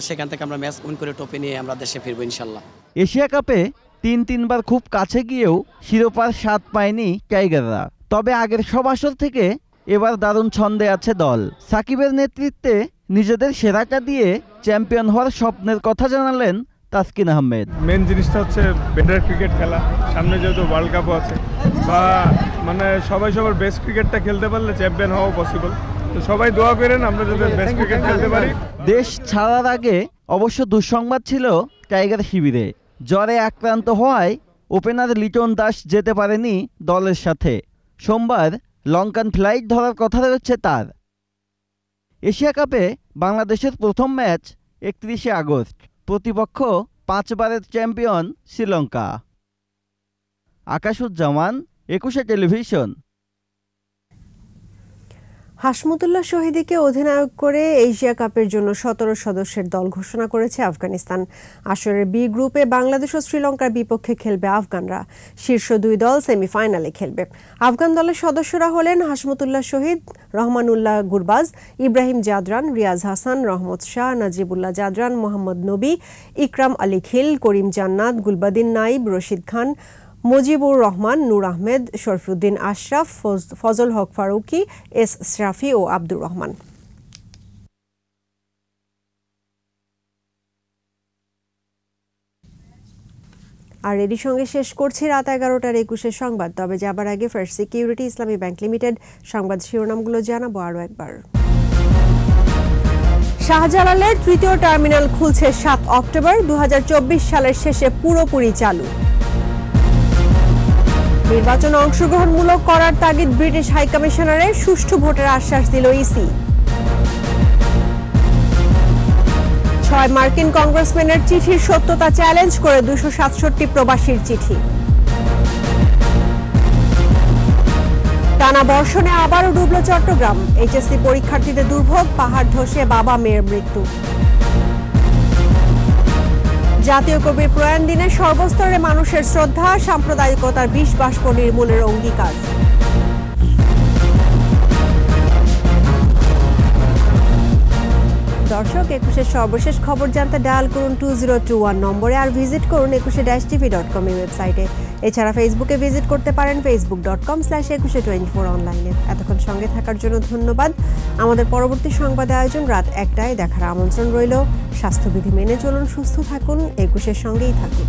সেখান থেকে আমরা ম্যাচ উইন করে ট্রফি নিয়ে আমরা দেশে ফিরবো ইনশাল্লাহ। এশিয়া কাপে 3বার খুব কাছে গিয়েও শিরোপার স্বাদ পায়নি টাইগাররা। তবে আগের সব আসর থেকে এবার দারুণ ছন্দে আছে দল। সাকিবের নেতৃত্বে নিজেদের সেরাটা দিয়ে চ্যাম্পিয়ন হওয়ার স্বপ্নের কথা জানালেন তাসকিন আহমেদ। মেন জিনিসটা হচ্ছে বেটার ক্রিকেট খেলা, সামনে যেহেতু ওয়ার্ল্ড কাপও আছে, বা মানে সবাই সবার বেস্ট ক্রিকেটটা খেলতে পারলে চ্যাম্পিয়ন হওয়া পসিবল। তো সবাই দোয়া করেন আমরা যাতে বেস্ট ক্রিকেট খেলতে পারি। দেশ ছাড়ার আগে অবশ্য দুঃসংবাদ ছিল টাইগার শিবিরে। জ্বরে আক্রান্ত হওয়ায় ওপেনার লিটন দাস যেতে পারেনি দলের সাথে। সোমবার লঙ্কান ফ্লাইট ধরার কথা রয়েছে তার। এশিয়া কাপে বাংলাদেশের প্রথম ম্যাচ 31শে আগস্ট। প্রতিপক্ষ 5বারের চ্যাম্পিয়ন শ্রীলঙ্কা। আকাশুজ্জামান, 21 টেলিভিশন। হাশমুতুল্লাহ শহীদীকে অধিনায়ক করে এশিয়া কাপের জন্য 17 সদস্যের দল ঘোষণা করেছে আফগানিস্তান। আসরের বি গ্রুপে বাংলাদেশ ও শ্রীলঙ্কার বিপক্ষে খেলবে আফগানরা। শীর্ষ 2 দল সেমিফাইনালে খেলবে। আফগান দলের সদস্যরা হলেন হাশমুতুল্লাহ শহীদ, রহমানুল্লাহ গুরবাজ, ইব্রাহিম জাদরান, রিয়াজ হাসান, রহমত শাহ, নাজিবুল্লাহ জাদরান, মোহাম্মদ নবী, ইকরাম আলী খিল, করিম জান্নাত, গুলবাদিন নাইব, রশিদ খান, মুজিবুর রহমান, নূর আহমেদ, শরফুদ্দিন আশরাফ, ফজল হক ফারুকি, এস শাফি ও আব্দুর রহমান। আর এরই সঙ্গে শেষ করছি রাত 11টার 21 সংবাদ। তবে যাবার আগে ফার্স্ট সিকিউরিটি ইসলামী ব্যাংক লিমিটেড সংবাদ শিরোনামগুলো জানাবো আরও একবার। শাহজালালের 3য় টার্মিনাল খুলছে 7 অক্টোবর। 2024 সালের শেষে পুরোপুরি চালু। নির্বাচনে অংশগ্রহণমূলক করার তাগিদ ব্রিটিশ হাইকমিশনারের, সুষ্ঠু ভোটের আশ্বাস দিল ইসি। 6 মার্কিন কংগ্রেসম্যানের চিঠির সত্যতা চ্যালেঞ্জ করে 267 প্রবাসীর চিঠি। টানা বর্ষণে আবারও ডুবল চট্টগ্রাম। এইচএসসি পরীক্ষার্থীদের দুর্ভোগ, পাহাড় ধসে বাবা মেয়ের মৃত্যু। জাতীয় কবির প্রয়াণ দিনে সর্বস্তরে মানুষের শ্রদ্ধা, সাম্প্রদায়িকতার বিষ বাষ্প নির্মূলের অঙ্গীকার। দর্শক, 21-এর সর্বশেষ খবর জানতে ডায়াল করুন 2021 নম্বরে, আর ভিজিট করুন 21-tv.com ওয়েবসাইটে। এছাড়া ফেসবুকে ভিজিট করতে পারেন facebook.com/2124 অনলাইনে। এতক্ষণ সঙ্গে থাকার জন্য ধন্যবাদ। আমাদের পরবর্তী সংবাদ আয়োজন রাত 1টায় দেখার আমন্ত্রণ রইল। স্বাস্থ্যবিধি মেনে চলুন, সুস্থ থাকুন, 21-এর সঙ্গেই থাকুন।